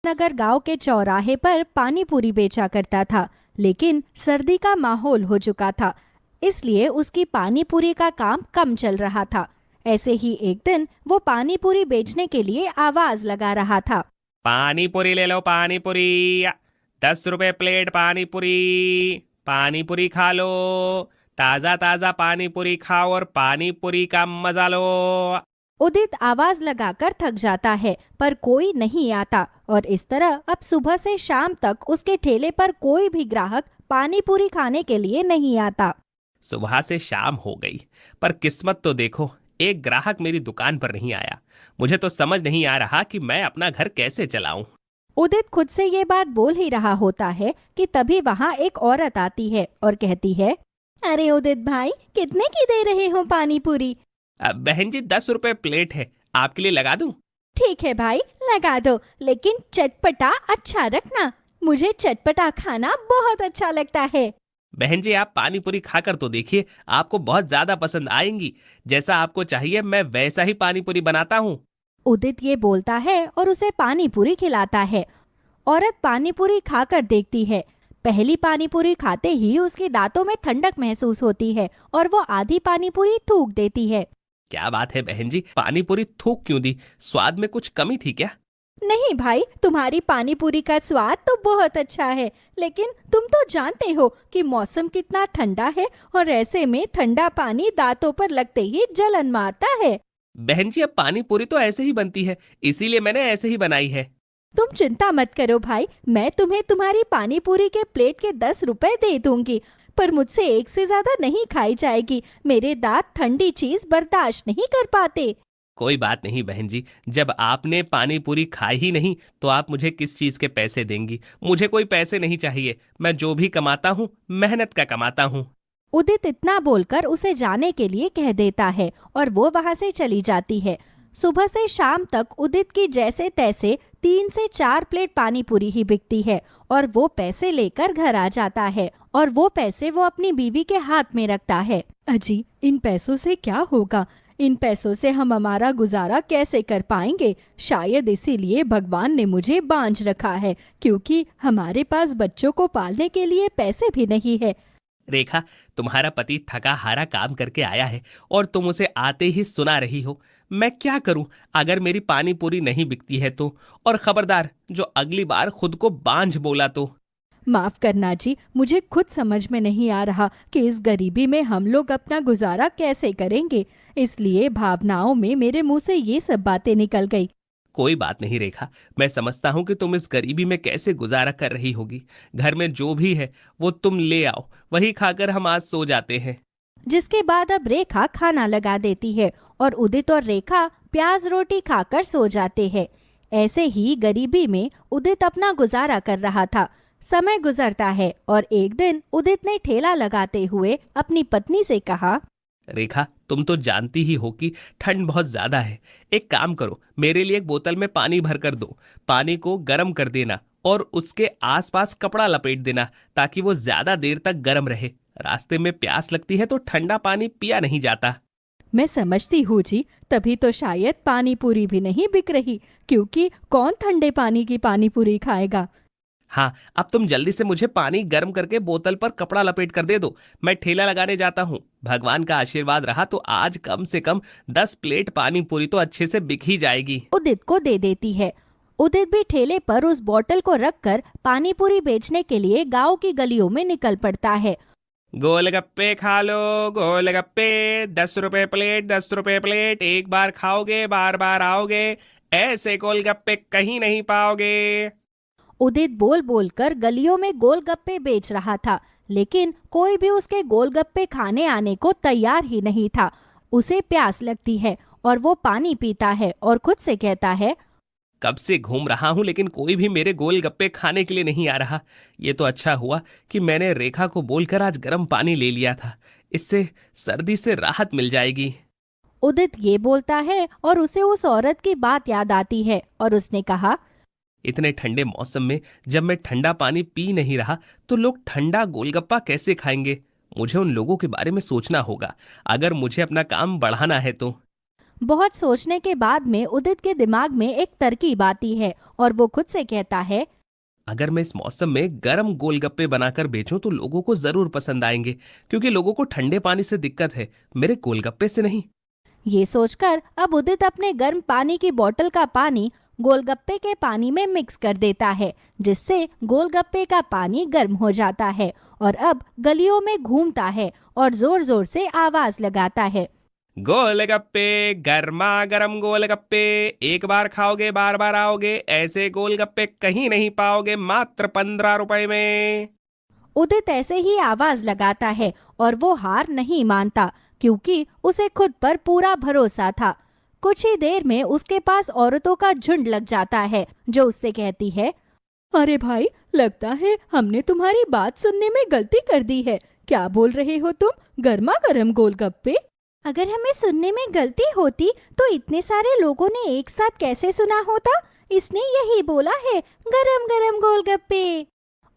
नगर गांव के चौराहे पर पानी पूरी बेचा करता था, लेकिन सर्दी का माहौल हो चुका था, इसलिए उसकी पानी पूरी का काम कम चल रहा था। ऐसे ही एक दिन वो पानी पूरी बेचने के लिए आवाज लगा रहा था। पानी पूरी ले लो, पानी पूरी। 10 रुपए प्लेट पानी पूरी। पानी पूरी खा लो। ताजा ताजा पानी पूरी खाओ और पानी पूरी का मजा लो। उदित आवाज लगाकर थक जाता है, पर कोई नहीं आता और इस तरह अब सुबह से शाम तक उसके ठेले पर कोई भी ग्राहक पानी पूरी खाने के लिए नहीं आता। सुबह से शाम हो गई, पर किस्मत तो देखो, एक ग्राहक मेरी दुकान पर नहीं आया। मुझे तो समझ नहीं आ रहा कि मैं अपना घर कैसे चलाऊं। उदित खुद से ये बात बोल ही रहा होता है कि तभी वहाँ एक औरत आती है और कहती है, अरे उदित भाई, कितने की दे रहे हो पानी पूरी? बहन जी, 10 रुपए प्लेट है, आपके लिए लगा दूं? ठीक है भाई, लगा दो, लेकिन चटपटा अच्छा रखना। मुझे चटपटा खाना बहुत अच्छा लगता है। बहन जी, आप पानी पूरी खाकर तो देखिए, आपको बहुत ज्यादा पसंद आएंगी। जैसा आपको चाहिए मैं वैसा ही पानी पूरी बनाता हूँ। उदित ये बोलता है और उसे पानी पूरी खिलाता है। औरत पानी पूरी खाकर देखती है। पहली पानी पूरी खाते ही उसके दांतों में ठंडक महसूस होती है और वो आधी पानी पूरी थूक देती है। क्या बात है बहन जी, पानी पूरी थूक क्यों दी? स्वाद में कुछ कमी थी क्या? नहीं भाई, तुम्हारी पानी पूरी का स्वाद तो बहुत अच्छा है, लेकिन तुम तो जानते हो कि मौसम कितना ठंडा है और ऐसे में ठंडा पानी दांतों पर लगते ही जलन मारता है। बहन जी, अब पानी पूरी तो ऐसे ही बनती है, इसीलिए मैंने ऐसे ही बनाई है। तुम चिंता मत करो भाई, मैं तुम्हें तुम्हारी पानी पूरी के प्लेट के 10 रुपए दे दूंगी, पर मुझसे एक से ज्यादा नहीं खाई जाएगी। मेरे दांत ठंडी चीज बर्दाश्त नहीं कर पाते। कोई बात नहीं बहन जी, जब आपने पानी पूरी खाई ही नहीं तो आप मुझे किस चीज के पैसे देंगी? मुझे कोई पैसे नहीं चाहिए, मैं जो भी कमाता हूँ मेहनत का कमाता हूँ। उदित इतना बोलकर उसे जाने के लिए कह देता है और वो वहां से चली जाती है। सुबह से शाम तक उदित की जैसे तैसे 3 से 4 प्लेट पानी पूरी ही बिकती है और वो पैसे लेकर घर आ जाता है और वो पैसे वो अपनी बीवी के हाथ में रखता है। अजी, इन पैसों से क्या होगा? इन पैसों से हम हमारा गुजारा कैसे कर पाएंगे? शायद इसीलिए भगवान ने मुझे बांझ रखा है, क्योंकि हमारे पास बच्चों को पालने के लिए पैसे भी नहीं है। रेखा, तुम्हारा पति थका हारा काम करके आया है और तुम उसे आते ही सुना रही हो। मैं क्या करूं अगर मेरी पानी पूरी नहीं बिकती है तो? और खबरदार, जो अगली बार खुद को बांझ बोला तो। माफ करना जी, मुझे खुद समझ में नहीं आ रहा कि इस गरीबी में हम लोग अपना गुजारा कैसे करेंगे, इसलिए भावनाओं में मेरे मुंह से ये सब बातें निकल गई। कोई बात नहीं रेखा, मैं समझता हूँ कि तुम इस गरीबी में कैसे गुजारा कर रही होगी। घर में जो भी है वो तुम ले आओ, वही खाकर हम आज सो जाते हैं। जिसके बाद अब रेखा खाना लगा देती है और उदित और रेखा प्याज रोटी खाकर सो जाते हैं। ऐसे ही गरीबी में उदित अपना गुजारा कर रहा था। समय गुजरता है और एक दिन उदित ने ठेला लगाते हुए अपनी पत्नी से कहा, रेखा, तुम तो जानती ही हो कि ठंड बहुत ज्यादा है। एक काम करो, मेरे लिए एक बोतल में पानी भर कर दो। पानी को गर्म कर देना और उसके आसपास कपड़ा लपेट देना, ताकि वो ज्यादा देर तक गर्म रहे। रास्ते में प्यास लगती है तो ठंडा पानी पिया नहीं जाता। मैं समझती हूँ जी, तभी तो शायद पानी पूरी भी नहीं बिक रही, क्योंकि कौन ठंडे पानी की पानी पूरी खाएगा। हाँ, अब तुम जल्दी से मुझे पानी गर्म करके बोतल पर कपड़ा लपेट कर दे दो। मैं ठेला लगाने जाता हूँ। भगवान का आशीर्वाद रहा तो आज कम से कम 10 प्लेट पानी पूरी तो अच्छे से बिक ही जाएगी। उदित को दे देती है। उदित भी ठेले पर उस बोतल को रखकर पानी पूरी बेचने के लिए गांव की गलियों में निकल पड़ता है। गोलगप्पे खा लो, गोलगप्पे 10 रुपए प्लेट, 10 रुपए प्लेट। एक बार खाओगे बार बार आओगे, ऐसे गोलगप्पे कहीं नहीं पाओगे। उदित बोल बोल कर गलियों में गोलगप्पे बेच रहा था, लेकिन कोई भी उसके गोलगप्पे खाने आने को तैयार ही नहीं था। उसे प्यास लगती है और वो पानी पीता है और खुद से कहता है, कब से घूम रहा हूं लेकिन कोई भी मेरे गोलगप्पे खाने के लिए नहीं आ रहा। ये तो अच्छा हुआ कि मैंने रेखा को बोलकर आज गर्म पानी ले लिया था। इससे सर्दी से राहत मिल जाएगी। उदित ये बोलता है और उसे उस औरत की बात याद आती है और उसने कहा, इतने ठंडे मौसम में जब मैं ठंडा पानी पी नहीं रहा तो लोग ठंडा गोलगप्पा कैसे खाएंगे? मुझे उन लोगों के बारे में सोचना होगा, अगर मुझे अपना काम बढ़ाना है तो। बहुत सोचने के बाद में उदित के दिमाग में एक तरकीब आती है और वो खुद से कहता है, अगर मैं इस मौसम में गर्म गोलगप्पे बनाकर बेचूं तो लोगों को जरूर पसंद आएंगे, क्योंकि लोगों को ठंडे पानी से दिक्कत है, मेरे गोलगप्पे से नहीं। ये सोचकर अब उदित अपने गर्म पानी की बोतल का पानी गोलगप्पे के पानी में मिक्स कर देता है, जिससे गोलगप्पे का पानी गर्म हो जाता है और अब गलियों में घूमता है और जोर जोर से आवाज लगाता है। गोलगप्पे, गर्मा गर्म गोलगप्पे, एक बार खाओगे बार बार आओगे, ऐसे गोलगप्पे कहीं नहीं पाओगे, मात्र 15 रुपए में। उदित ऐसे ही आवाज लगाता है और वो हार नहीं मानता, क्योंकि उसे खुद पर पूरा भरोसा था। कुछ ही देर में उसके पास औरतों का झुंड लग जाता है, जो उससे कहती है, अरे भाई, लगता है हमने तुम्हारी बात सुनने में गलती कर दी है। क्या बोल रहे हो तुम? गर्मा गर्म गोलगप्पे? अगर हमें सुनने में गलती होती तो इतने सारे लोगों ने एक साथ कैसे सुना होता? इसने यही बोला है, गरम गरम गोलगप्पे।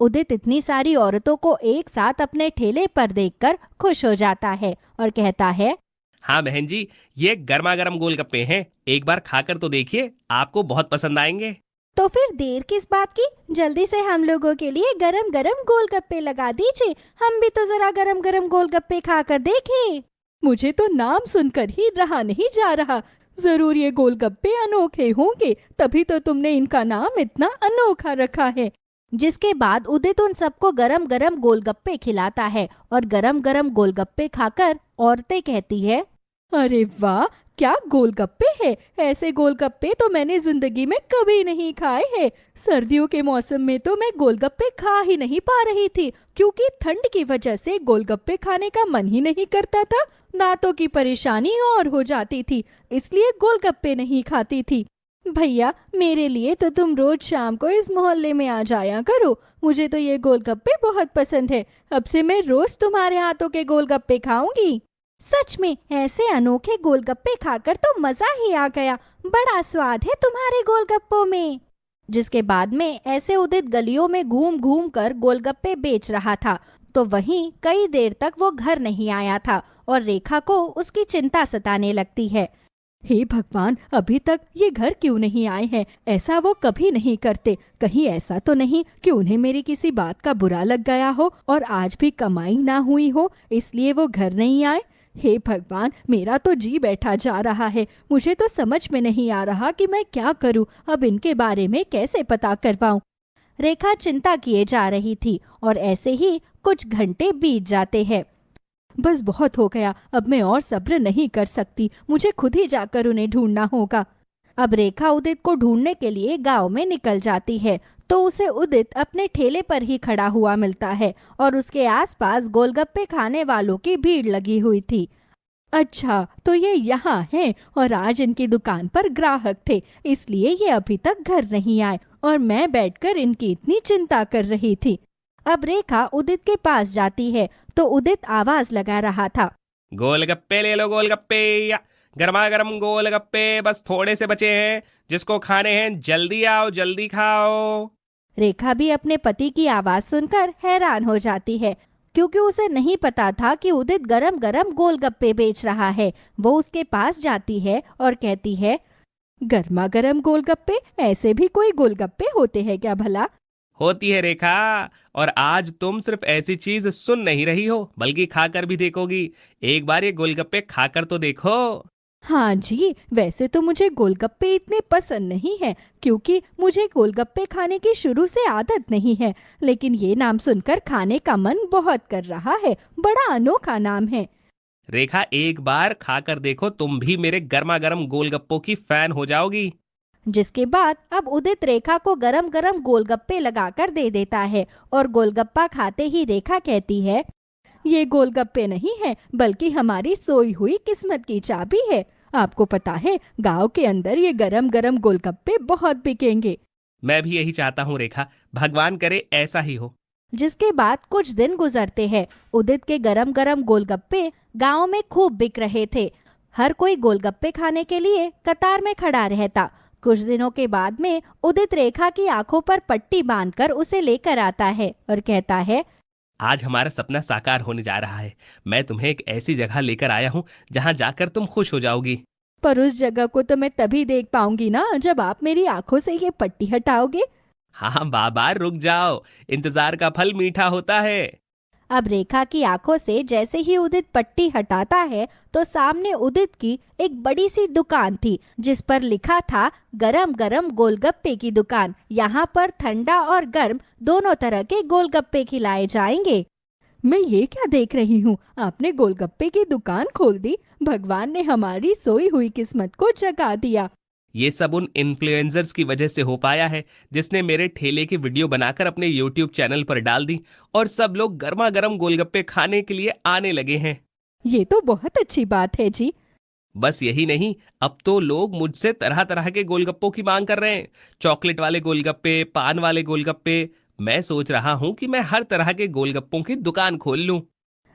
उदित इतनी सारी औरतों को एक साथ अपने ठेले पर देखकर खुश हो जाता है और कहता है, हाँ बहन जी, ये गर्मा गर्म गोलगप्पे हैं, एक बार खाकर तो देखिए, आपको बहुत पसंद आएंगे। तो फिर देर किस बात की? जल्दी से हम लोगों के लिए गरम गरम गोलगप्पे लगा दीजिए। हम भी तो जरा गरम गरम गोलगप्पे खाकर देखें। मुझे तो नाम सुनकर ही रहा नहीं जा रहा। जरूर ये गोलगप्पे अनोखे होंगे, तभी तो तुमने इनका नाम इतना अनोखा रखा है। जिसके बाद उदित उन सबको गरम गरम गोलगप्पे खिलाता है और गरम गरम गोलगप्पे खाकर औरतें कहती है, अरे वाह, क्या गोलगप्पे हैं! ऐसे गोलगप्पे तो मैंने जिंदगी में कभी नहीं खाए हैं। सर्दियों के मौसम में तो मैं गोलगप्पे खा ही नहीं पा रही थी, क्योंकि ठंड की वजह से गोलगप्पे खाने का मन ही नहीं करता था। दांतों की परेशानी और हो जाती थी, इसलिए गोलगप्पे नहीं खाती थी। भैया, मेरे लिए तो तुम रोज शाम को इस मोहल्ले में आ जाया करो। मुझे तो ये गोलगप्पे बहुत पसंद है। अब से मैं रोज तुम्हारे हाथों के गोलगप्पे खाऊंगी। सच में ऐसे अनोखे गोलगप्पे खाकर तो मजा ही आ गया। बड़ा स्वाद है तुम्हारे गोलगप्पों में। जिसके बाद में ऐसे उदित गलियों में घूम घूम कर गोलगप्पे बेच रहा था, तो वहीं कई देर तक वो घर नहीं आया था और रेखा को उसकी चिंता सताने लगती है। हे भगवान, अभी तक ये घर क्यों नहीं आए हैं? ऐसा वो कभी नहीं करते। कहीं ऐसा तो नहीं कि उन्हें मेरी किसी बात का बुरा लग गया हो और आज भी कमाई ना हुई हो, इसलिए वो घर नहीं आए। हे भगवान, मेरा तो जी बैठा जा रहा है। मुझे तो समझ में नहीं आ रहा कि मैं क्या करूं। अब इनके बारे में कैसे पता करवाऊं? रेखा चिंता किए जा रही थी और ऐसे ही कुछ घंटे बीत जाते हैं। बस बहुत हो गया, अब मैं और सब्र नहीं कर सकती। मुझे खुद ही जाकर उन्हें ढूंढना होगा। अब रेखा उदित को ढूंढने के लिए गांव में निकल जाती है, तो उसे उदित अपने ठेले पर ही खड़ा हुआ मिलता है और उसके आसपास गोलगप्पे खाने वालों की भीड़ लगी हुई थी। अच्छा, तो ये यहाँ हैं और आज इनकी दुकान पर ग्राहक थे, इसलिए ये अभी तक घर नहीं आए और मैं बैठकर इनकी इतनी चिंता कर रही थी। अब रेखा उदित के पास जाती है, तो उदित आवाज लगा रहा था, गोलगप्पे ले लो गोलगप्पे, या गर्मा गर्म गोलगप्पे बस थोड़े से बचे हैं, जिसको खाने हैं जल्दी आओ जल्दी खाओ। रेखा भी अपने पति की आवाज सुनकर हैरान हो जाती है, क्योंकि उसे नहीं पता था कि उदित गरम गरम गोलगप्पे बेच रहा है। वो उसके पास जाती है और कहती है, गर्मा गर्म गोलगप्पे? ऐसे भी कोई गोलगप्पे होते हैं क्या भला? होती है रेखा, और आज तुम सिर्फ ऐसी चीज सुन नहीं रही हो बल्कि खाकर भी देखोगी। एक बार ये गोलगप्पे खाकर तो देखो। हाँ जी, वैसे तो मुझे गोलगप्पे इतने पसंद नहीं है, क्योंकि मुझे गोलगप्पे खाने की शुरू से आदत नहीं है। लेकिन ये नाम सुनकर खाने का मन बहुत कर रहा है। बड़ा अनोखा नाम है। रेखा, एक बार खाकर देखो, तुम भी मेरे गर्मा गर्म गोलगप्पों की फैन हो जाओगी। जिसके बाद अब उदित रेखा को गरम गरम गोलगप्पे लगाकर दे देता है और गोलगप्पा खाते ही रेखा कहती है, ये गोलगप्पे नहीं है, बल्कि हमारी सोई हुई किस्मत की चाबी है। आपको पता है, गांव के अंदर ये गरम गरम गोलगप्पे बहुत बिकेंगे। मैं भी यही चाहता हूँ रेखा, भगवान करे ऐसा ही हो। जिसके बाद कुछ दिन गुजरते हैं। उदित के गरम गरम गोलगप्पे गांव में खूब बिक रहे थे। हर कोई गोलगप्पे खाने के लिए कतार में खड़ा रहता। कुछ दिनों के बाद में उदित रेखा की आंखों पर पट्टी बांधकर उसे लेकर आता है और कहता है, आज हमारा सपना साकार होने जा रहा है। मैं तुम्हें एक ऐसी जगह लेकर आया हूँ जहाँ जाकर तुम खुश हो जाओगी। पर उस जगह को तो मैं तभी देख पाऊंगी ना जब आप मेरी आंखों से ये पट्टी हटाओगे। हाँ बाबा, रुक जाओ, इंतजार का फल मीठा होता है। अब रेखा की आंखों से जैसे ही उदित पट्टी हटाता है तो सामने उदित की एक बड़ी सी दुकान थी जिस पर लिखा था गरम गरम गोलगप्पे की दुकान। यहाँ पर ठंडा और गर्म दोनों तरह के गोलगप्पे खिलाए जाएंगे। मैं ये क्या देख रही हूँ, आपने गोलगप्पे की दुकान खोल दी। भगवान ने हमारी सोई हुई किस्मत को जगा दिया। ये सब उन इन्फ्लुएंसर्स की वजह से हो पाया है जिसने मेरे ठेले की वीडियो बनाकर अपने YouTube चैनल पर डाल दी और सब लोग गर्मा गर्म गोलगप्पे खाने के लिए आने लगे हैं। ये तो बहुत अच्छी बात है जी। बस यही नहीं, अब तो लोग मुझसे तरह तरह के गोलगप्पों की मांग कर रहे हैं। चॉकलेट वाले गोलगप्पे, पान वाले गोलगप्पे। मैं सोच रहा हूँ कि मैं हर तरह के गोलगप्पों की दुकान खोल लूं।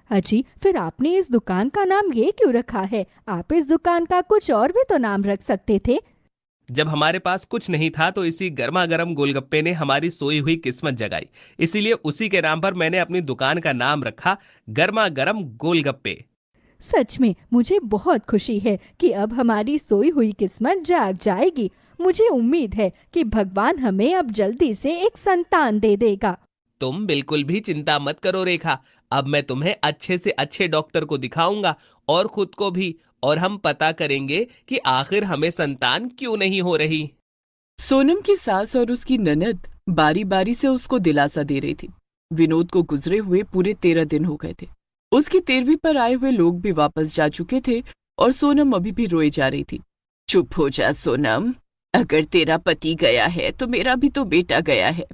अजी, फिर आपने इस दुकान का नाम ये क्यों रखा है? आप इस दुकान का कुछ और भी तो नाम रख सकते थे। जब हमारे पास कुछ नहीं था तो इसी गर्मा गर्म गोलगप्पे ने हमारी सोई हुई किस्मत जगाई, इसीलिए उसी के नाम पर मैंने अपनी दुकान का नाम रखा गर्मा गर्म गोलगप्पे। सच में मुझे बहुत खुशी है कि अब हमारी सोई हुई किस्मत जाग जाएगी। मुझे उम्मीद है कि भगवान हमें अब जल्दी से एक संतान दे देगा। तुम बिल्कुल भी चिंता मत करो रेखा, अब मैं तुम्हें अच्छे से अच्छे डॉक्टर को दिखाऊंगा और खुद को भी, और हम पता करेंगे कि आखिर हमें संतान क्यों नहीं हो रही। सोनम की सास और उसकी ननद बारी बारी से उसको दिलासा दे रही थी। विनोद को गुजरे हुए पूरे 13 दिन हो गए थे। उसकी 13वीं पर आए हुए लोग भी वापस जा चुके थे और सोनम अभी भी रोई जा रही थी। चुप हो जा सोनम, अगर तेरा पति गया है तो मेरा भी तो बेटा गया है।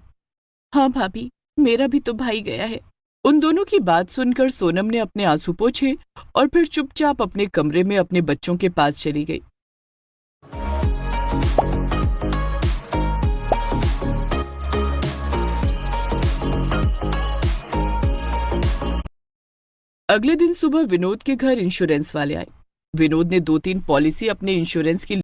हाँ भाभी, मेरा भी तो भाई गया है। उन दोनों की बात सुनकर सोनम ने अपने आंसू पोंछे और फिर चुपचाप अपने कमरे में अपने बच्चों के पास चली गई। अगले दिन सुबह विनोद के घर इंश्योरेंस वाले आए। विनोद ने 2-3 पॉलिसी अपने इंश्योरेंस की